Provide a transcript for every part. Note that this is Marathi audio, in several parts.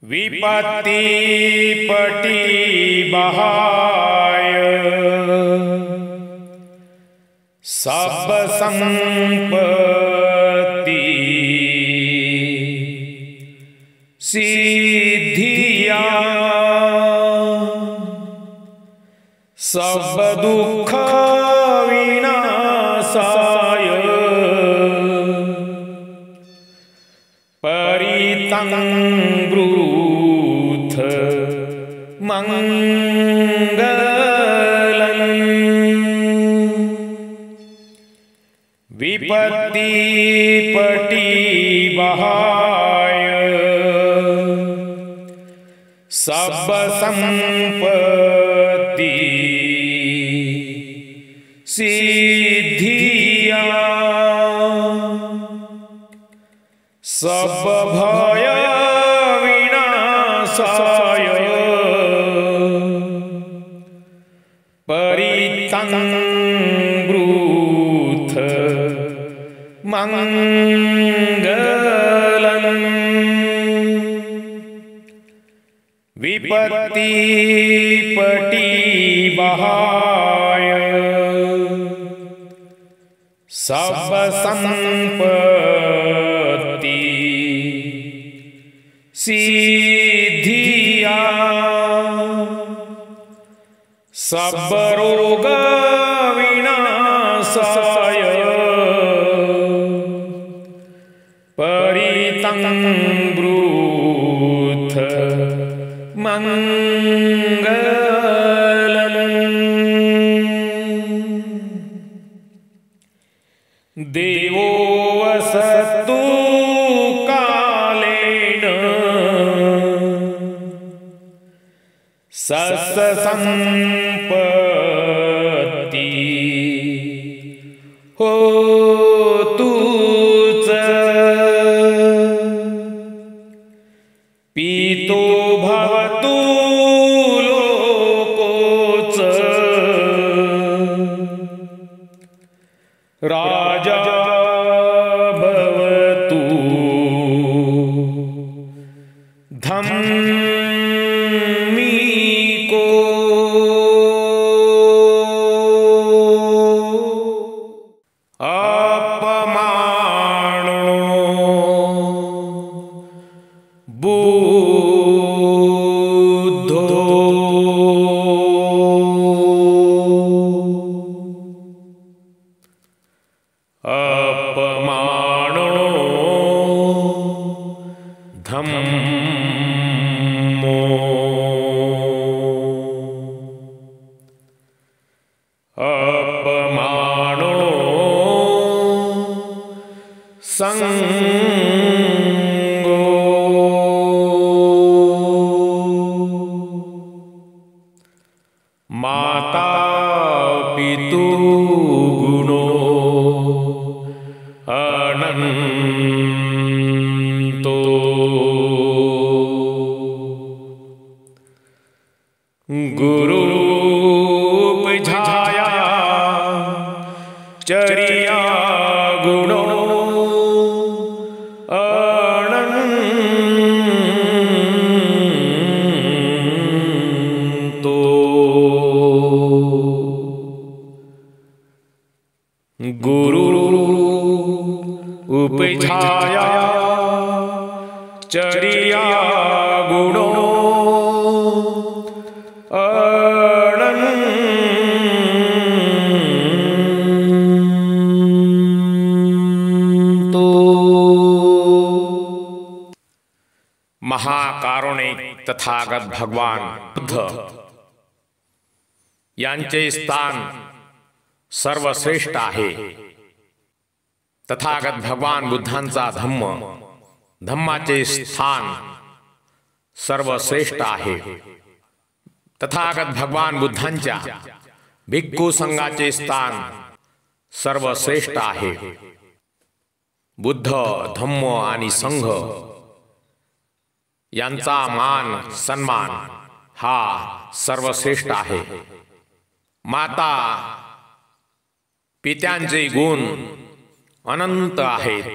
विपत्ति पटी बहाय सब संपत्ति सिद्धिया सब दुख विनाशाय परितं ब्रूथ मंगलं विपत्ति पटी बहाय सब संपत्ति सिद्धिया सब भय विनाशाय परितं ब्रूथ मंगलं विपत्ति पटी बहाय सब संपत्ति सिद्धिया सब रोग विनाशाय परितं ब्रूथ मंगलं देवो वसतु कालेन सस संपत्ति होतु च पीतो भवतु लोको च राजा भवतु धम्मिको अपमानो बुद्धो अपमानो धम्मो अपमानो संगो माता पितु गुणो अनंतो गुरूपझाया चर्या गुणो अनंतो गुरु उपझाया चर्या गुणो अनंतो महाकारुणिक तथागत भगवान बुद्ध यांचे स्थान सर्वश्रेष्ठ आहे। तथागत भगवान बुद्धांचा धम्म, धम्माचे स्थान सर्वश्रेष्ठ आहे। तथागत भगवान बुद्धांच्या भिक्खू संघाचे स्थान सर्वश्रेष्ठ आहे। बुद्ध, धम्म आणि संघ यांचा मान सन्मान हा सर्वश्रेष्ठ आहे। माता पित्यांचे गुण अनंत आहेत।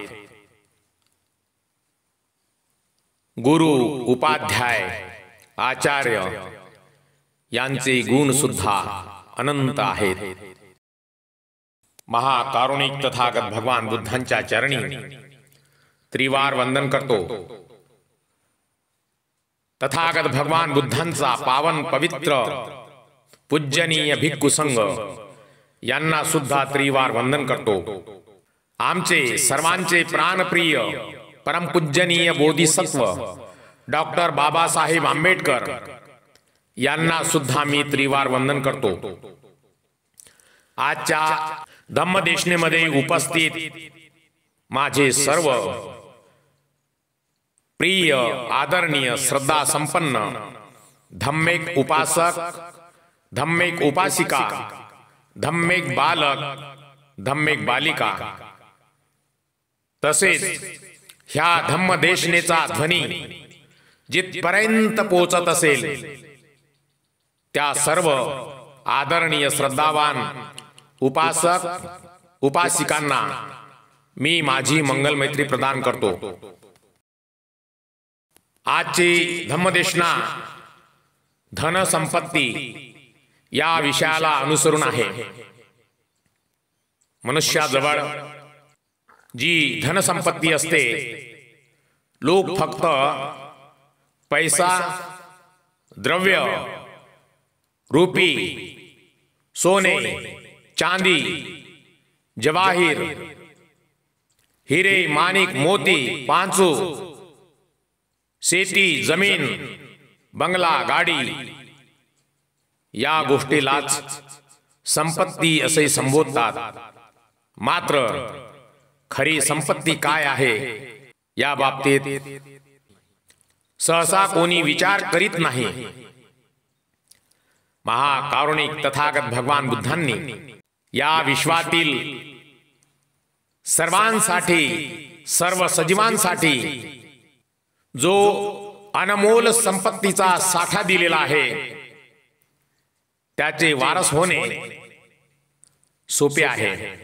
गुरु, उपाध्याय, आचार्य यांचे गुण सुद्धा अनंत आहेत. महाकारुणिक तथागत भगवान बुद्धांच्या चरणी त्रिवार वंदन करतो. तथागत भगवान बुद्धांचा पावन पवित्र पूजनीय भिक्खू संघ यांना सुद्धा त्रिवार वंदन करतो. आमचे सर्वांचे प्राणप्रिय परमपूजनीय बोधिसत्व डॉक्टर बाबासाहेब आंबेडकर यांना सुद्धा मी त्रिवार वंदन करतो. आजच्या धम्मदेशनेमध्ये उपस्थित माझे सर्व प्रिय आदरणीय श्रद्धा संपन्न धम्मेक उपासक, धम्मेक उपासिका, धम्मेक बालक, धम्मेक बालिका, तसेच ह्या धम्मदेशनेचा ध्वनी जिथपर्यंत पोहोचत असेल त्या सर्व आदरणीय श्रद्धावान उपासक उपासिकांना मी माझी मंगल मैत्री प्रदान करतो. आजची धम्मदेशना धन संपत्ती या विषयाला अनुसरून आहे. मनुष्याजवळ जी धनसंपत्ती असते, लोक फक्त पैसा, द्रव्य, रुपी, सोने, चांदी, जवाहीर, हिरे, माणिक, मोती, पांचू, शेती, जमीन, बंगला, गाडी या गोष्टीलाच संपत्ती असे संबोधतात. मात्र खरी संपत्ती काय आहे या बाबतीत सहसा कोणी विचार करीत नाही. महाकारुणिक तथागत भगवान बुद्धांनी या विश्वातील सर्वांसाठी, सर्व सजीवांसाठी जो अनमोल संपत्तीचा साठा दिलेला आहे त्याचे वारस होणे सोपे आहे.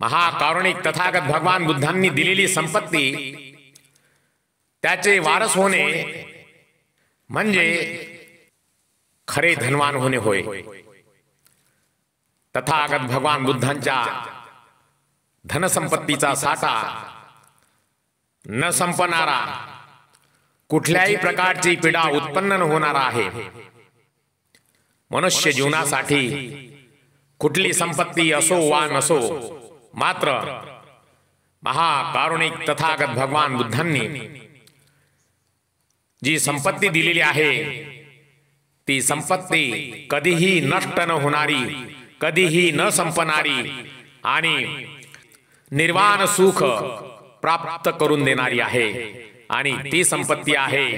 महाकारुणिक तथागत भगवान बुद्धांनी दिलेली संपत्ती त्याचे वारस होणे म्हणजे खरे धनवान होणे होय. तथागत भगवान बुद्धांच्या धनसंपत्तीचा साठा न संपणारा, कुठल्याही प्रकारची पीडा उत्पन्न न होणारा आहे. मनुष्य जीवनासाठी कुठली संपत्ती असो वा नसो, मात्र महाकारुणिक तथागत भगवान बुद्धांनी जी संपत्ती दिलेली आहे ती संपत्ती कधीही नष्ट न होणारी, कधीही न संपणारी आणि निर्वाण सुख प्राप्त करून देणारी आहे. आणि ती संपत्ती आहे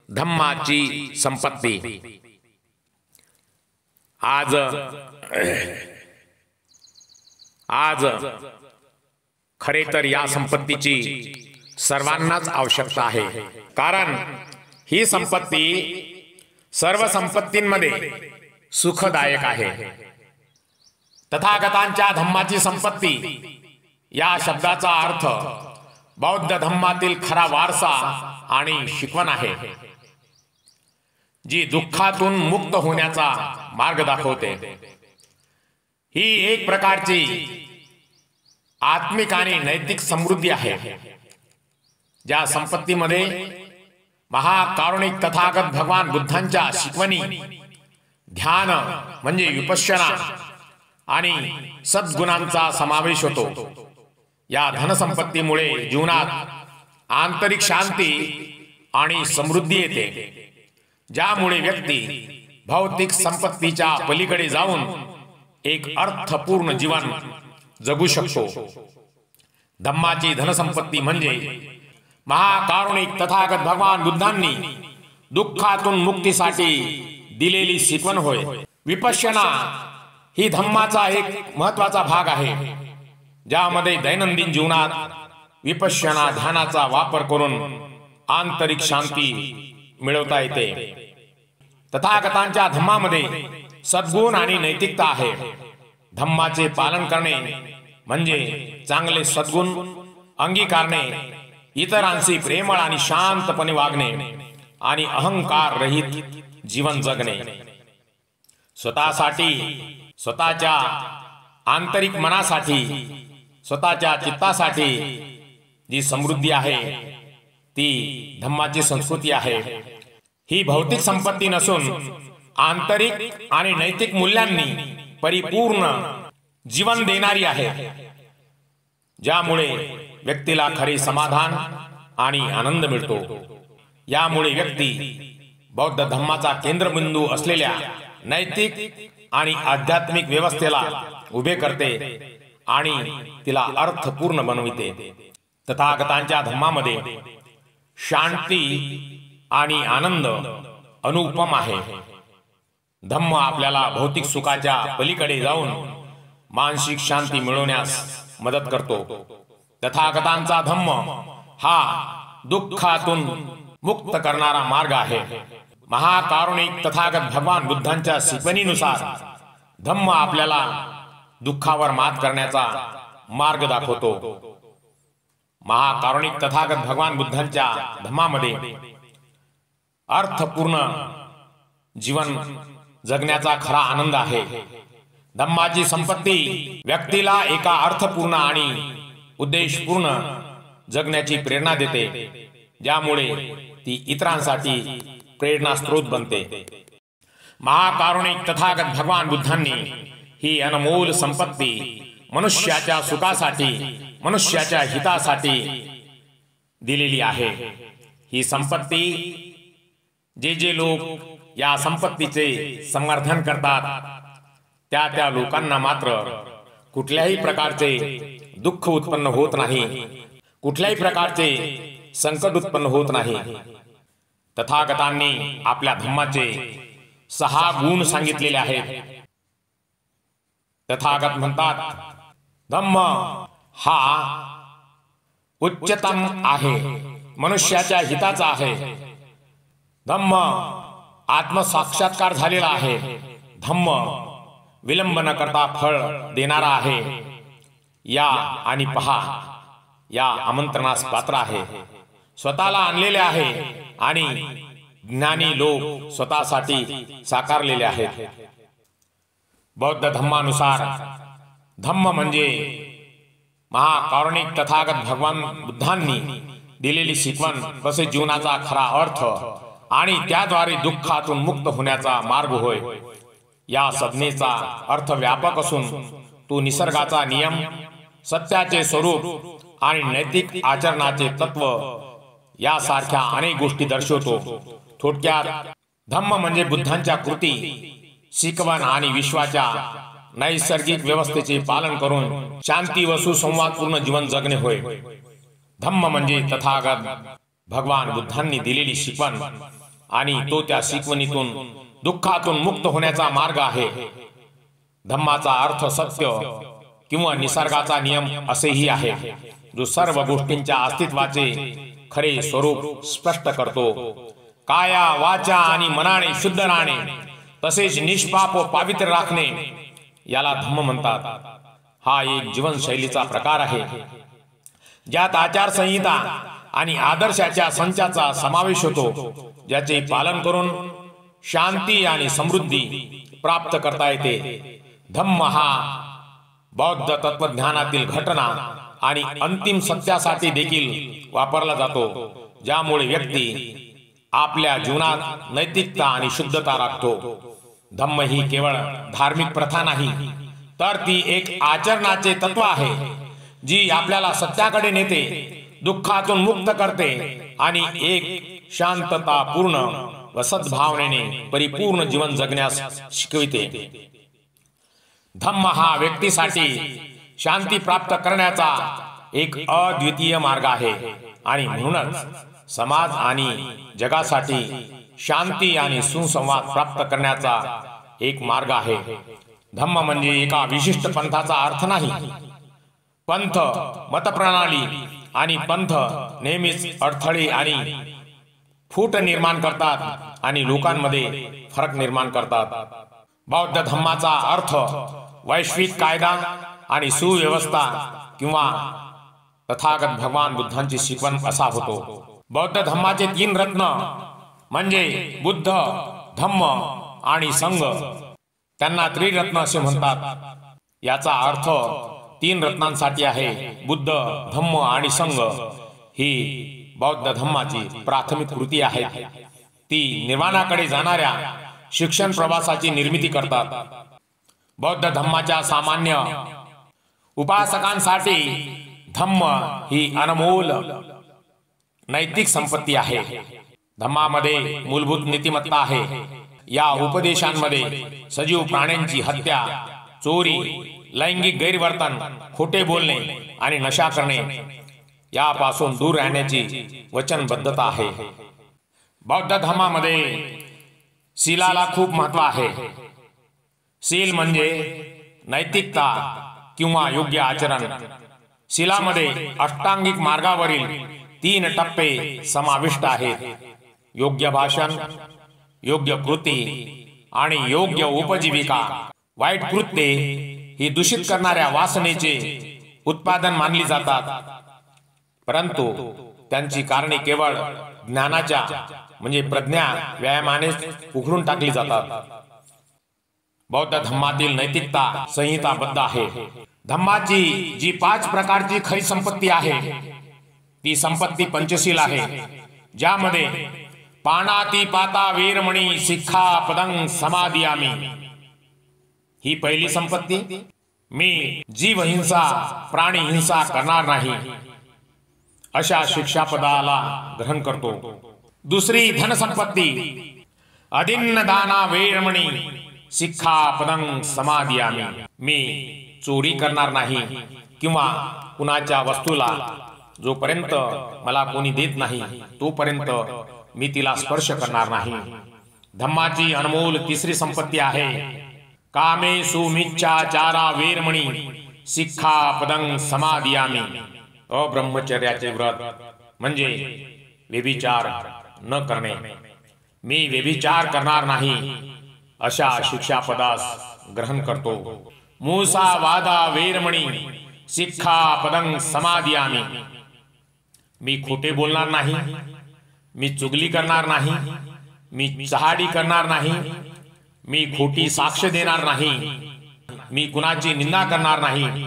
धम्माची संपत्ती. आज खरे तर या संपत्तीची सर्वांनाच आवश्यकता आहे. कारण ही संपत्ती सर्व संपत्तींमध्ये सुखदायक आहे. तथागतांच्या धम्माची संपत्ती या शब्दाचा अर्थ बौद्ध धम्मातील खरा वारसा आणि शिकवण आहे, जी दुःखातून मुक्त होण्याचा मार्ग दाखवते. ही एक प्रकारची आत्मिक आणि नैतिक समृद्धी आहे. ज्या संपत्तीमध्ये महाकारुणिक तथागत भगवान बुद्धांच्या शिकवणी, ध्यान म्हणजे विपश्यना आणि सद्गुणांचा समावेश होतो. या धनसंपत्तीमुळे जीवनात आंतरिक शांती आणि समृद्धी येते, ज्यामुळे व्यक्ती भौतिक संपत्तीच्या पलीकडे जाऊन एक अर्थपूर्ण जीवन जगू शकतो. धम्माची धनसंपत्ती म्हणजे महाकारुणिक तथागत भगवान बुद्धांनी दुःखातून मुक्तीसाठी दिलेली शिकवण होय. विपश्यना ही धम्माचा एक महत्वाचा भाग आहे, ज्यामध्ये दैनंदिन जीवनात विपश्यना ध्यानाचा वापर करून आंतरिक शांती मिळवता येते. तथागतांच्या धम्मामध्ये सद्गुण आणि नैतिकता आहे. धम्माचे पालन करणे म्हणजे चांगले सद्गुण अंगीकारणे, इतरांशी प्रेमळ आणि शांतपणे वागणे आणि अहंकार रहित जीवन जगणे. स्वतःसाठी, स्वतःच्या आंतरिक मनासाठी, स्वतःच्या चित्तासाठी जी समृद्धी आहे ती धम्माची संस्कृती आहे. ही भौतिक संपत्ती नसून आंतरिक आणि नैतिक मूल्यांनी परिपूर्ण जीवन देणारी आहे, ज्यामुळे व्यक्तीला खरे समाधान आणि आनंद मिळतो. यामुळे व्यक्ती बौद्ध धम्माचा केंद्रबिंदू असलेल्या नैतिक आणि आध्यात्मिक व्यवस्थेला उभे करते आणि तिला अर्थपूर्ण बनविते. तथागतांच्या धम्मामध्ये शांती आणि आनंद अनुपम आहे. धम्म आपल्याला भौतिक सुखाच्या पलीकडे जाऊन मानसिक शांती मिळवण्यास मदत करतो. तथागतांचा धम्म हा दुःखातून मुक्त करणारा मार्ग आहे. महाकारुणिक तथागत भगवान बुद्धांच्या शिकवणीनुसार धम्म आपल्याला दुःखावर मात करण्याचा मार्ग दाखवतो. महाकारुणिक तथागत भगवान बुद्धांच्या धम्मामध्ये अर्थपूर्ण जीवन जगण्याचा खरा आनंद आहे. धम्माची संपत्ती व्यक्तीला एका अर्थपूर्ण आणि उद्देशपूर्ण जगण्याची प्रेरणा देते, ज्यामुळे ती इतरांसाठी प्रेरणा स्रोत बनते. महाकारुणिक तथागत भगवान बुद्धांनी ही अनमोल संपत्ती मनुष्याच्या सुखासाठी, मनुष्याच्या हितासाठी दिलेली आहे. ही संपत्ती, जे लोक या संपत्तीचे समर्थन करतात त्या लोकांना मात्र कुठल्याही प्रकारचे दुःख उत्पन्न होत नाही, कुठल्याही प्रकारचे संकट उत्पन्न होत नाही. तथागतांनी आपल्या धम्माचे 6 गुण सांगितलेले आहेत. तथागत म्हणतात, धम्म हा उच्चतम आहे, मनुष्याच्या हिताचा आहे. धम्म आत्मसाक्षात्कार झालेला आहे. धम्म विलंब न करता फळ देणारा आहे. या आणि पहा, या आमंत्रणास पात्र आहे. स्वतःला आणलेले आहे आणि ज्ञानी लोक स्वतःसाठी साकारलेले आहेत. बौद्ध धम्मानुसार धम्म म्हणजे महाकारुणिक तथागत भगवान बुद्धांनी दिलेली शिकवण, तसे जीवनाचा खरा अर्थ आणि त्याद्वारे दुःखातून मुक्त होण्याचा मार्ग होय. या संज्ञेचा अर्थ व्यापक असून तो निसर्गाचा नियम, सत्याचे स्वरूप आणि नैतिक आचरणाचे तत्व यासारख्या अनेक गोष्टी दर्शवतो. थोडक्यात धम्म म्हणजे बुद्धांच्या कृती, शिकवण आणि विश्वाच्या नैसर्गिक व्यवस्थेचे पालन करून शांती व सुसंवादपूर्ण जीवन जगणे होय. धम्म म्हणजे तथागत भगवान बुद्धांनी दिलेली शिकवण आणि तो त्या शिकवणीतून दुःखातून मुक्त होण्याचा मार्ग आहे. धम्माचा अर्थ सत्य किंवा निसर्गाचा नियम असेही आहे, जो सर्व गोष्टींच्या अस्तित्वाचे खरे स्वरूप स्पष्ट करतो. काया, वाचा आणि मनाने शुद्ध राहणे, तसेच निष्पाप व पवित्र राखणे याला धम्म म्हणतात. हा एक जीवनशैलीचा प्रकार आहे, ज्यात आचारसंहिता आणि आदर्शाच्या संचाचा समावेश होतो, ज्याचे पालन करून शांती आणि समृद्धी प्राप्त करता येते. धम्म हा बौद्ध तत्वज्ञानातील घटना आणि अंतिम सत्यासाठी देखील वापरला जातो, ज्यामुळे व्यक्ती आपल्या जीवनात नैतिकता आणि शुद्धता राखतो. धम्म ही केवळ धार्मिक प्रथा नाही, तर ती एक आचरणाचे तत्व आहे, जी आपल्याला सत्याकडे नेते, दुःखातून मुक्त करते आणि एक शांततापूर्ण व सद्भावनेने परिपूर्ण जीवन जगण्यास शिकविते. धम्म हा व्यक्तीसाठी शांती प्राप्त करण्याचा एक अद्वितीय मार्ग आहे आणि म्हणूनच समाज आणि जगासाठी शांती आणि सुसंवाद प्राप्त करण्याचा एक मार्ग आहे. धम्म म्हणजे एका विशिष्ट पंथाचा अर्थ नाही. पंथ, मतप्रणाली आणि पंथ नेहमीच अडथळे आणि फूट निर्माण करतात आणि लोकांमध्ये फरक निर्माण करतात. बौद्ध धम्माचा अर्थ वैश्विक कायदा आणि सुव्यवस्था किंवा तथागत भगवान बुद्धांची शिकवण असा होतो. बौद्ध धम्माचे 3 रत्न म्हणजे बुद्ध, धम्म आणि संघ, त्यांना त्रिरत्न असे म्हणतात. याचा अर्थ 3 रत्नांसाठी आहे. बुद्ध, धम्म आणि संघ ही बौद्ध धम्माची प्राथमिक कृती आहे. ती निर्वाणाकडे जाणाऱ्या शिक्षण प्रवासाची निर्मिती करतात. बौद्ध धम्माच्या सामान्य उपासकांसाठी धम्म ही अनमोल नैतिक संपत्ती आहे. धम्मामध्ये मूलभूत नीतिमत्ता आहे. या उपदेशांमध्ये सजीव प्राण्यांची हत्या, चोरी, लैंगिक गैरवर्तन, खोटे बोलणे आणि नशा करणे यापासून दूर राहण्याची वचनबद्धता आहे. बौद्ध धम्मामध्ये शीलाला खूप महत्त्व आहे. शील म्हणजे नैतिकता किंवा योग्य आचरण. शीलामध्ये अष्टांगिक मार्गावरील 3 टप्पे समाविष्ट आहेत. योग्य भाषण, योग्य कृती आणि योग्य उपजीविका. वाईट कृत्ये ही दूषित करणाऱ्या वासनेचे उत्पादन मानली जातात, परंतु त्यांची कारणे केवळ ज्ञानाच्या म्हणजे प्रज्ञा व्यायामानेच उघडून टाकली जातात. बौद्ध धम्मातील नैतिकता संहिताबद्ध आहे. धम्माची जी 5 प्रकारची खरी संपत्ती आहे ती संपत्ती पंचशील आहे, ज्यामध्ये पाणातिपाता वीरमणी सिक्खापदं समादियामि ही पहिली संपत्ती. मी जीव हिंसा, प्राणी हिंसा करणार नाही अशा शिक्षापदाला ग्रहण करतो. दुसरी धनसंपत्ती अदिन्न दाना वीरमणी सिक्खापदं समादियामि. मी चोरी करणार नाही किंवा कुणाच्या वस्तूला जोपर्यंत मला कोणी देत नाही तोपर्यंत मी तिला स्पर्श करणार नाही. धम्माची अनमोल तिसरी संपत्ती आहे कामेषु मिच्छाचारा वीरमणी सिक्खापदं समादियामि. अब्रह्मचर्याचे व्रत म्हणजे व्यभिचार न करणे. मी व्यभिचार करणार नाही अशा शिक्षापदास ग्रहण करतो. मूसा वादा वीरमणी सिक्खापदं समादियामि. मी खोटे बोलणार नाही, मी चुगली करणार नाही, मी चहाडी करणार नाही, मी खोटी साक्ष देणार नाही, मी कुणाची निंदा करणार नाही,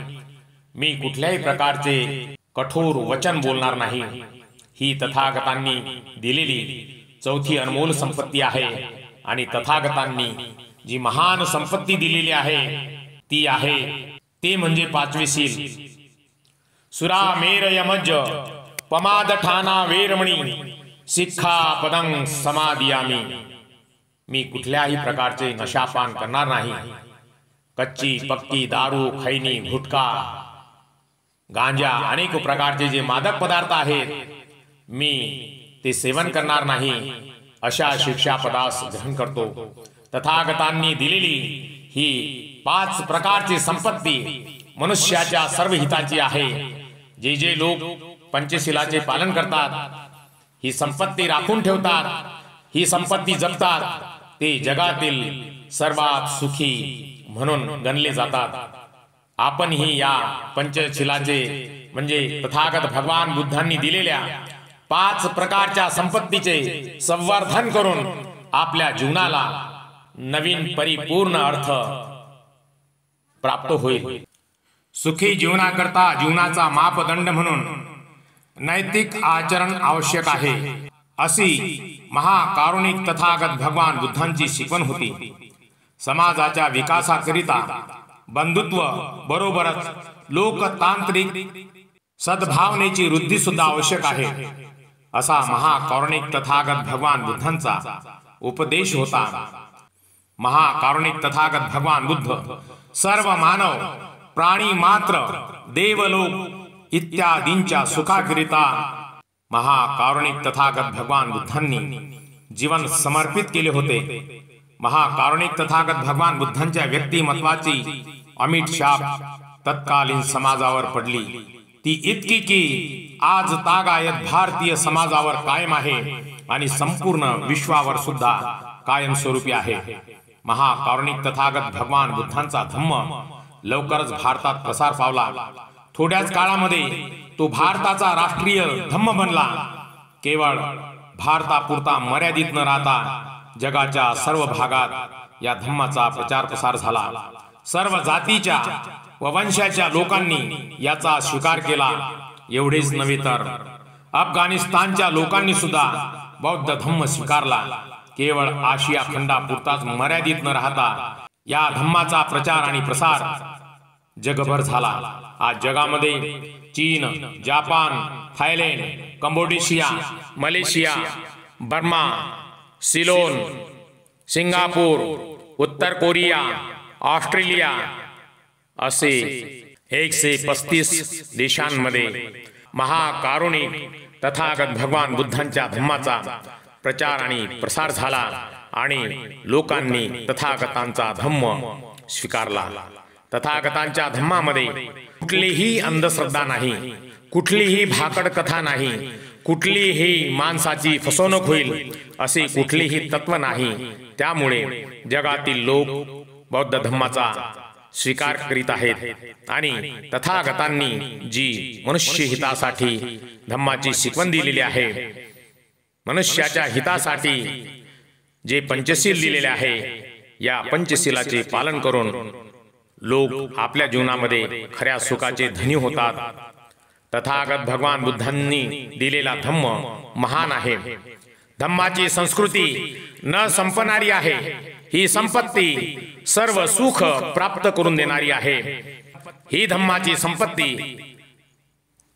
मी कुठल्याही प्रकारचे कठोर वचन बोलणार नाही. ही तथागतांनी दिलेली 4थी अनमोल संपत्ती आहे. आणि तथागतांनी जी महान संपत्ती दिलेली आहे ती आहे ते म्हणजे 5वे शील. सुरामेर यमज पमादठाना वीरमणी सिक्खापदं समादियामि. मी कुठल्याही प्रकारचे नशापान करणार नाही. कच्ची पक्की दारू, खैनी, गुटखा, गांजा, अनेक प्रकारचे जे मादक पदार्थ आहेत मी ते सेवन करणार नाही अशा शिक्षापदास ग्रहण करतो. तथागतांनी दिलेली ही 5 प्रकारची संपत्ती मनुष्याच्या सर्व हिताची आहे. जे जे लोक पंचशीलाचे पालन करतात, ही संपत्ती राखून ठेवतात, ही संपत्ती जपतात, ते जगातील सर्वात सुखी म्हणून गणले जातात. आपणही या पंचशीलाचे म्हणजे तथागत भगवान बुद्धांनी दिलेल्या 5 प्रकारच्या संपत्तीचे संवर्धन करून आपल्या जीवनाला नवीन परिपूर्ण अर्थ प्राप्त होईल. सुखी जीवनाकरता जीवनाचा मापदंड म्हणून नैतिक आचरण आवश्यक आहे अशी महाकारुणिक तथागत भगवान बुद्धांची शिकवण होती. समाजाच्या विकासाकरिता बंधुत्व बरोबरच लोकतांत्रिक सद्भावनेची वृद्धी सुद्धा आवश्यक आहे असा महाकारुणिक तथागत भगवान बुद्धांचा उपदेश होता. महाकारुणिक तथागत भगवान बुद्ध सर्व मानव, प्राणी मात्र, देवलोक इत्यादींच्या सुखाकरिता महाकारुणिक तथागत भगवान बुद्धांनी जीवन समर्पित केले होते. महाकारुणिक तथागत भगवान बुद्धांच्या व्यक्तिमत्वाची अमिट छाप तत्कालीन समाजावर पडली. ती इतकी की आज तागायत भारतीय समाजावर कायम आहे आणि संपूर्ण विश्वावर सुद्धा कायमस्वरूपी आहे. महाकारुणिक तथागत भगवान बुद्धांचा धम्म लवकरच भारतात प्रसार पावला. थोड्याच काळामध्ये तो भारताचा राष्ट्रीय धम्म बनला. केवळ भारतापुरता मर्यादित न राहता जगाच्या सर्व भागात या धम्माचा प्रचार प्रसार झाला. सर्व जातीच्या व वंशाच्या लोकांनी याचा स्वीकार केला. एवढेच नव्हे तर अफगाणिस्तानच्या लोकांनी सुद्धा बौद्ध धम्म स्वीकारला. केवळ आशिया खंडापुरताच मर्यादित न राहता या धम्माचा प्रचार आणि प्रसार जगभर झाला. आज जगामध्ये चीन, जपान, थायलंड, कंबोडिशिया, मलेशिया, बर्मा, सिलोन, सिंगापूर, उत्तर कोरिया, ऑस्ट्रेलिया असे 135 देशांमध्ये महाकारुणिक तथागत भगवान बुद्धांच्या धम्माचा प्रचार आणि प्रसार झाला आणि लोकांनी तथागतांचा धम्म स्वीकारला. तथागतांच्या धम्मामध्ये कुठलीही अंधश्रद्धा नाही, कुठलीही भाकड कथा नाही, कुठलीही माणसाची फसवणूक होईल असे कुठलेही तत्व नाही. त्यामुळे जगातील लोक बौद्ध धम्माचा स्वीकार करीत आहेत आणि तथागतांनी जी मनुष्य हितासाठी धम्माची शिकवण दिलेली आहे, मनुष्याच्या हितासाठी जे पंचशील दिलेले आहे, या पंचशीलाचे पालन करून लोक आपल्या जीवनामध्ये खऱ्या सुखाचे धनी होतात. तथागत भगवान बुद्धांनी दिलेला धम्म महान आहे. धम्माची संस्कृती न संपणारी आहे. ही संपत्ती सर्व सुख प्राप्त करून देणारी आहे. ही धम्माची संपत्ती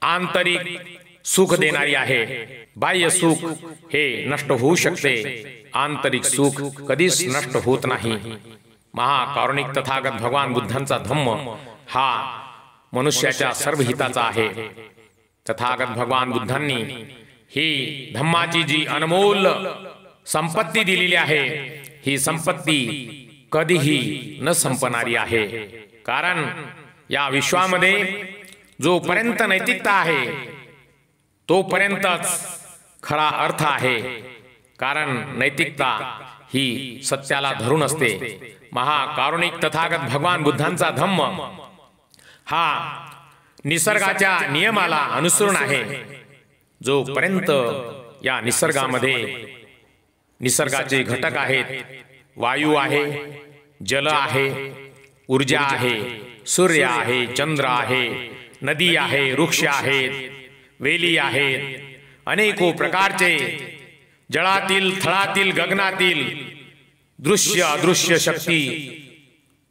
आंतरिक सुख देणारी आहे. बाह्य सुख हे नष्ट होऊ शकते, आंतरिक सुख कधीच नष्ट होत नाही. महाकारुणिक तथागत भगवान बुद्धांचा धम्म हा मनुष्याच्या सर्व हिताचा आहे. तथागत भगवान बुद्धांनी ही धम्माची जी अनमोल संपत्ती दिलेली आहे, ही संपत्ती कधीही न संपणारी आहे. कारण या विश्वामध्ये जोपर्यंत नैतिकता आहे तोपर्यंतच खरा अर्थ आहे. कारण नैतिकता ही सत्याला धरून असते. महाकारुणिक तथागत भगवान बुद्धांचा धम्म हा निसर्गाच्या नियमाला अनुसरून आहे. जोपर्यंत या निसर्गामध्ये निसर्गाचे घटक आहेत, वायू आहे, जल आहे, ऊर्जा आहे, सूर्य आहे, चंद्र आहे, नदी आहे, वृक्ष आहेत, वेली आहेत, अनेको प्रकारचे जळातील, थळातील, गगनातील दृश्य अदृश्य शक्ती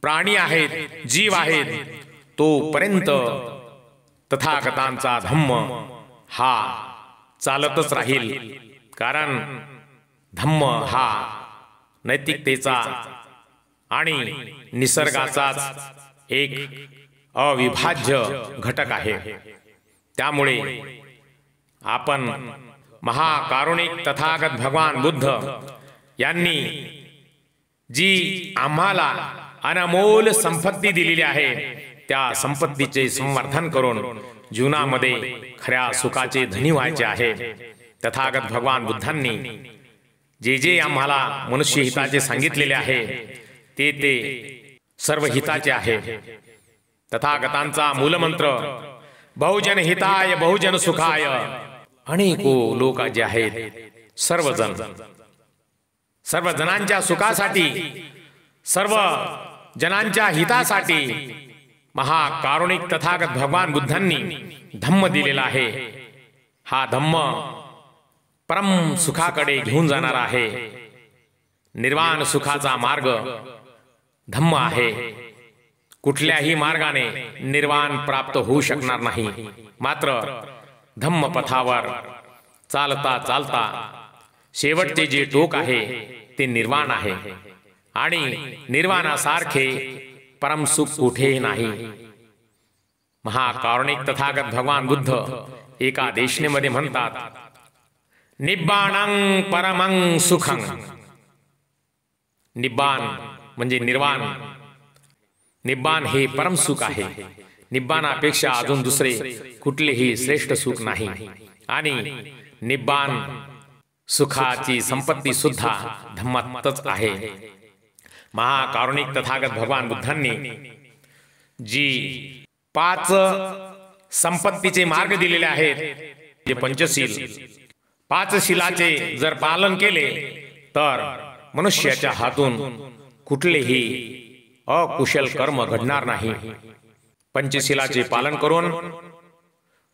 प्राणी आहेत, जीव आहेत. तोपर्यंत तथागतांचा धम्म हा चालतच राहील. कारण धम्म हा नैतिकतेचा आणि निसर्गाचाच एक अविभाज्य घटक आहे. त्यामुळे आपण महाकारुणिक तथागत भगवान बुद्ध यांनी जी आम्हाला अनमोल संपत्ती दिलेली आहे, त्या संपत्तीचे संवर्धन करून जीवनामध्ये खऱ्या सुखाचे धनी व्हायचे आहे. तथागत भगवान बुद्धांनी जे जे आम्हाला मनुष्य हिताचे सांगितलेले आहे ते ते सर्व हिताचे आहे. तथागतांचा मूलमंत्र बहुजन हिताय बहुजन सुखाय. अनेको लोक जे आहेत, सर्व जणांच्या सुखासाठी, सर्व जनांच्या हितासाठी महाकारुणिक तथागत भगवान बुद्धांनी धम्म दिलेला आहे. हा धम्म परम सुखाकडे घेऊन जाणार आहे. निर्वाण सुखाचा मार्ग धम्म आहे. कुठल्याही मार्गाने निर्वाण प्राप्त होऊ शकणार नाही. मात्र धम्म पथावर चालता चालता शेवटचे जे टोक आहे ते निर्वाण आहे. आणि निर्वाणासारखे परम सुख कुठेही नाही. महाकारुणिक तथागत भगवान बुद्ध एका देशनेमध्ये म्हणतात, निब्बाणं परमं सुखं. निब्बाण म्हणजे निर्वाण. निब्बाण हे परम सुख आहे. निब्बाणापेक्षा अजून दुसरे कुठलेही श्रेष्ठ सुख नाही. आणि निब्बाण सुखाची संपत्ती सुद्धा धम्मातच आहे. महाकारुणिक तथागत भगवान बुद्धांनी जी 5 संपत्तीचे मार्ग दिलेले आहेत जे पंचशील. 5 शिलाचे जर पालन केले तर मनुष्याच्या हातून कुठलेही अकुशल कर्म घडणार नाही. पंचशिलाचे पालन करून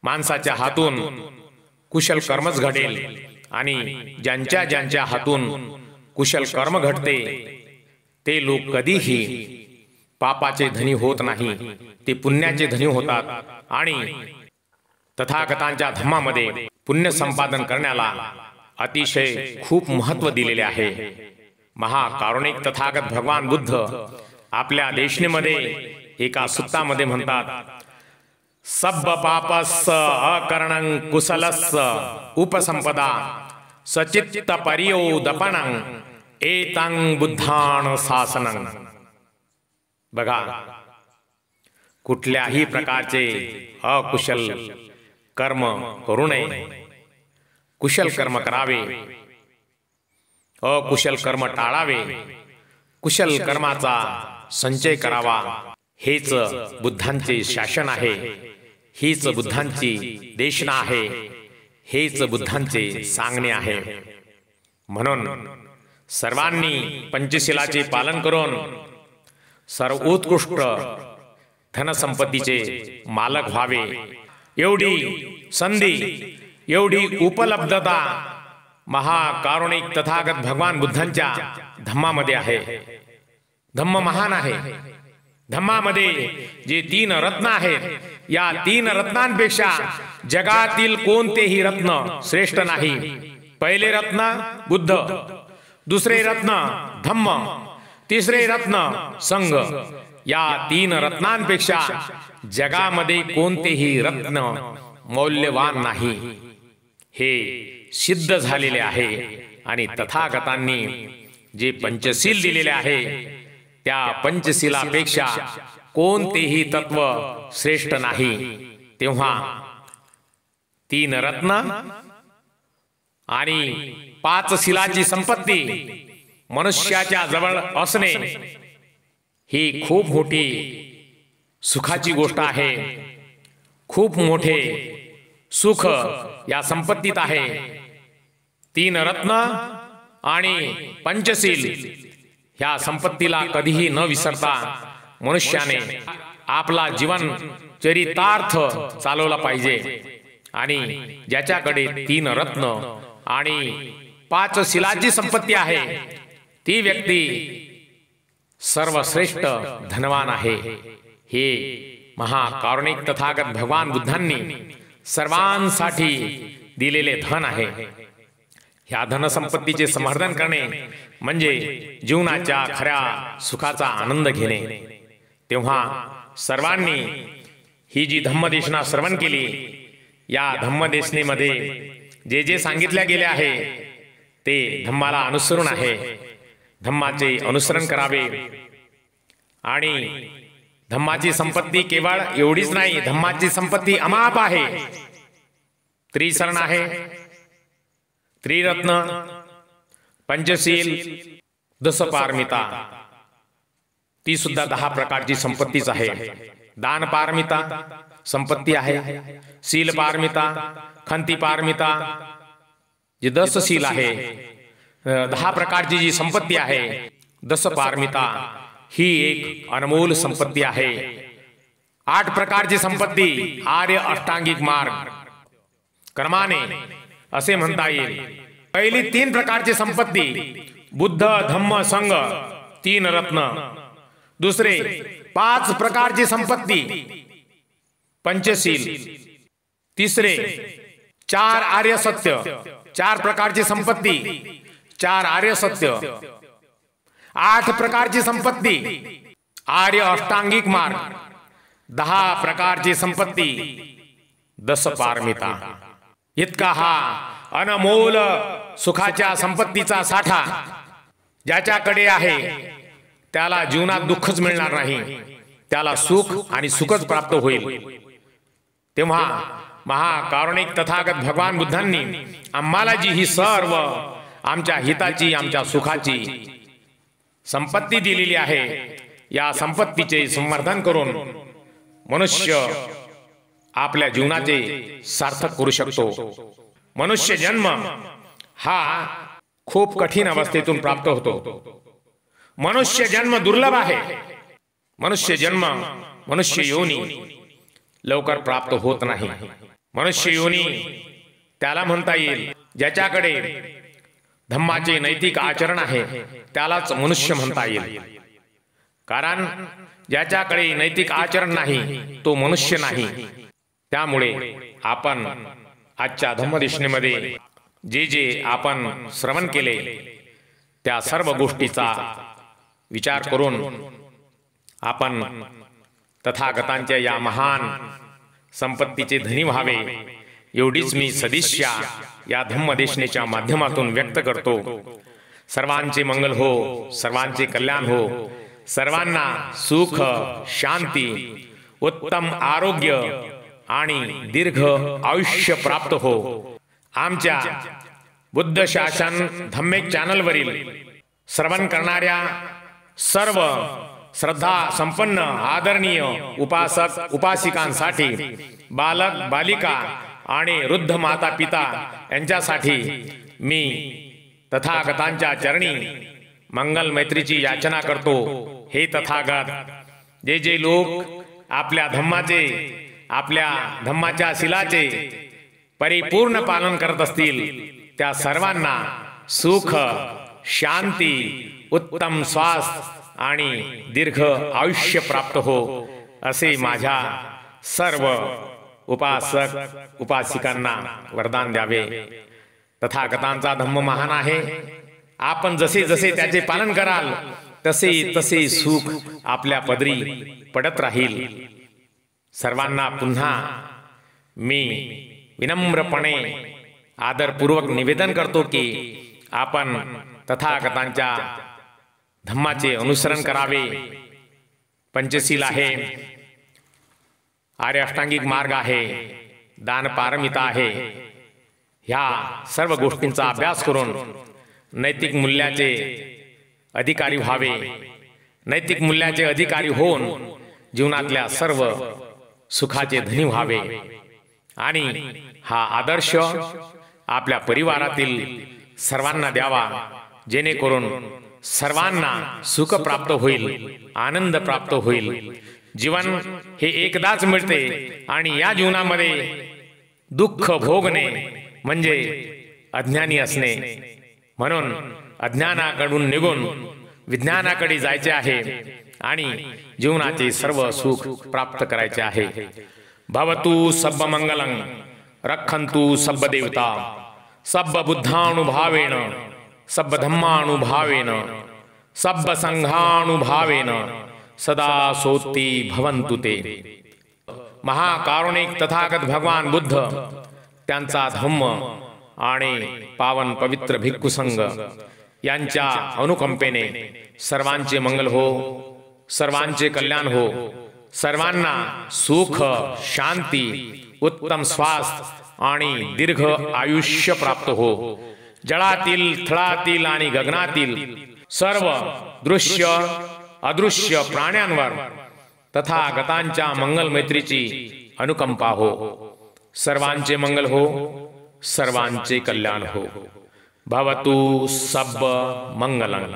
माणसाच्या हातून कुशल कर्मच घडेल आणि ज्यांच्या हातून कुशल कर्म घडते ते लोक कधीही पापाचे धनी होत नाही, ते पुण्याचे धनी होतात. आणि तथागतांच्या धम्मामध्ये पुण्य संपादन करण्याला अतिशय खूप महत्व दिलेले आहे. महाकारुणिक तथागत भगवान बुद्ध आपल्या देशनेमध्ये एका सुत्तामध्ये म्हणतात, सब्ब पापस्स अकरणं कुशलस्स उपसंपदा सचित्त परियोदपनं एतं बुद्धान शासनं. बघा, कुठल्याही प्रकारचे अकुशल कर्म करू नये, कुशल कर्म करावे, अकुशल कर्म टाळावे, कुशल कर्माचा संचय करावा. हेच बुद्धांचे शासन आहे, हीच बुद्धांची देशना आहे, हेच बुद्धांचे सांगणे आहे. म्हणून सर्वांनी पंचशिलाचे पालन करून सर्वोत्कृष्ट धनसंपत्तीचे मालक व्हावे. एवढी संधी, एवढी उपलब्धता महाकारुणिक तथागत भगवान बुद्धांच्या धम्मामध्ये आहे. धम्म महान आहे. धम्मामध्ये जे 3 रत्न आहेत, या 3 रत्नांपेक्षा जगातील कोणतेही रत्न श्रेष्ठ नाही. पहिले रत्न बुद्ध, दुसरे रत्न धम्म, तिसरे रत्न संघ. या 3 रत्नांपेक्षा जगामध्ये कोणतेही रत्न मौल्यवान नाही, हे सिद्ध झालेले आहे. आणि तथागतांनी जे पंचशील दिलेले आहे, त्या पंचशिलापेक्षा कोणतेही तत्व श्रेष्ठ नाही. तेव्हा 3 रत्न आणि 5 शिलाची संपत्ती मनुष्याच्या जवळ असणे ही खूप मोठी सुखाची गोष्ट आहे. खूप मोठे सुख या संपत्तीत आहे. 3 रत्न आणि पंचशील ह्या संपत्तीला कधीही न विसरता मनुष्याने आपला जीवन चरितार्थ चालवला पाहिजे. आणि ज्याच्याकडे 3 रत्न आणि 5 शिलाची संपत्ती आहे, ती व्यक्ती सर्वश्रेष्ठ धनवान आहे. हे महाकारुणिक तथागत भगवान बुद्धांनी सर्वांसाठी दिलेले धन आहे. ह्या धनसंपत्तीचे समर्थन करणे म्हणजे जीवनाच्या खऱ्या सुखाचा आनंद घेणे. तेव्हा सर्वांनी ही जी धम्मदेशना श्रवण केली, या धम्मदेशनेमध्ये जे जे सांगितले गेले आहे ते धम्माला अनुसरून आहे. धम्माचे अनुसरण करावे. आणि धम्माची संपत्ती केवळ एवढीच नाही, धम्माची संपत्ती अमाप आहे. त्रिशरण आहे, त्रिरत्न, पंचशील, 10 पारमिता, ती सुद्धा 10 प्रकारची संपत्तीच आहे. दान पारमिता संपत्ती आहे, शील पारमिता, खंती पारमिता, जी 10 शील आहे, 10 प्रकारची जी संपत्ती आहे, 10 पारमिता ही एक अनमोल संपत्ती आहे. 8 प्रकारची संपत्ती आर्य अष्टांगिक मार्ग कर्माने असे म्हणता येईल. पहिली 3 प्रकारची संपत्ती बुद्ध, धम्म, संघ, 3 रत्न. दुसरे 5 प्रकारची संपत्ती पंचशील. तिसरे 4 आर्य सत्य, 4 प्रकारची संपत्ती 4 आर्य सत्य. 8 प्रकारची संपत्ती आर्य अष्टांगिक मार्ग. 10 प्रकारची संपत्ती 10 पारमिता. इतका हा अनमोल सुखाच्या संपत्तीचा साठा ज्याच्याकडे आहे त्याला जीवनात दुःखच मिळणार नाही, त्याला सुख आणि सुखच प्राप्त होईल. तेव्हा महाकारुणिक तथागत भगवान बुद्धांनी आम्हाला जी ही सर्व आमच्या हिताची, आमच्या सुखाची संपत्ती दिलेली आहे, या संपत्तीचे संवर्धन करून मनुष्य आपल्या जीवनाचे सार्थक करू शकतो। मनुष्य जन्म हा खूप कठीण अवस्थेतून प्राप्त होतो। मनुष्य जन्म दुर्लभ आहे। मनुष्य जन्म, मनुष्य योनी लवकर प्राप्त होत नाही। मनुष्य योनी त्याला म्हणता येईल ज्याच्याकडे धम्माचे नैतिक आचरण आहे, त्यालाच मनुष्य म्हणता येईल। कारण ज्याच्याकडे नैतिक आचरण नाही तो मनुष्य नाही। त्यामुळे आपण आजच्या धम्मदेशनेमध्ये जे जे आपण श्रवण केले त्या सर्व गोष्टीचा विचार करून आपण तथागतांच्या या महान संपत्तीचे धनी व्हावे, एवढीच मी सदिच्छा या धम्मदेशनेच्या माध्यमातून व्यक्त करतो। सर्वांचे मंगल हो, सर्वांचे कल्याण हो, सर्वांना सुख, शांती, उत्तम आरोग्य आणि दीर्घ आयुष्य प्राप्त हो। आमच्या बुद्ध शासन धम्मेक चॅनलवरील श्रवण करणाऱ्या सर्व श्रद्धा संपन्न आदरणीय उपासक उपासिकांसाठी, बालक बालिका आणि वृद्ध माता पिता यांच्यासाठी मी तथागतांच्या चरणी मंगल मैत्रीची याचना करतो। हे तथागत, जे जे लोक आपल्या धम्माच्या शिलाचे परिपूर्ण पालन करत असतील त्या सर्वांना सुख, शांती, उत्तम स्वास्थ्य आणि दीर्घ आयुष्य प्राप्त हो, असे माझ्या सर्व उपासक उपासिकांना वरदान द्यावे। तथागतांचा धम्म महान आहे। आपण जसे जसे त्याचे पालन कराल तसे तसे सुख आपल्या पदरी पडत राहील। सर्वांना पुन्हा मी विनम्रपणे आदरपूर्वक निवेदन करतो की आपण तथागतांच्या धम्माचे अनुसरण करावे। पंचशील आहे, आर्य अष्टांगिक मार्ग आहे, दान पारमिता आहे। ह्या सर्व गोष्टींचा अभ्यास करून नैतिक मूल्याचे अधिकारी व्हावे। नैतिक मूल्याचे अधिकारी होऊन जीवनातल्या सर्व सुखाचे धनी व्हावे आणि हा आदर्श आपल्या परिवारातील सर्वांना द्यावा, जेणेकरून सर्वांना सुख प्राप्त होईल, आनंद प्राप्त होईल। जीवन हे एकदाच मिळते आणि या जीवनामध्ये दुःख भोगणे म्हणजे अज्ञानी असणे। म्हणून अज्ञानाकडून निघून विज्ञानाकडे जायचे आहे आणि जीवनाचे सर्व सुख प्राप्त करायचे आहे। भवतु सब्ब मंगलं रक्षन्तु सब्ब देवता सब्ब बुद्धानुभावेन सब्ब धम्मानुभावेन सब्ब संघानुभावेन सदा सोती भवन्तु ते। महाकारुणिक तथागत भगवान बुद्ध, त्यांचा धम्म आणि पावन पवित्र भिक्खू संघ यांच्या अनुकंपेने सर्वांचे मंगल हो, सर्वांचे कल्याण हो, सर्वांना सुख, शांती, उत्तम स्वास्थ्य आणि दीर्घ आयुष्य प्राप्त हो। जळातील, थळातील आणि गगनातील सर्व दृश्य अदृश्य प्राण्यांवर तथागतांच्या मंगल मैत्रीची अनुकंपा हो। सर्वांचे मंगल हो, सर्वांचे कल्याण हो। भवतु सब्ब मंगलं।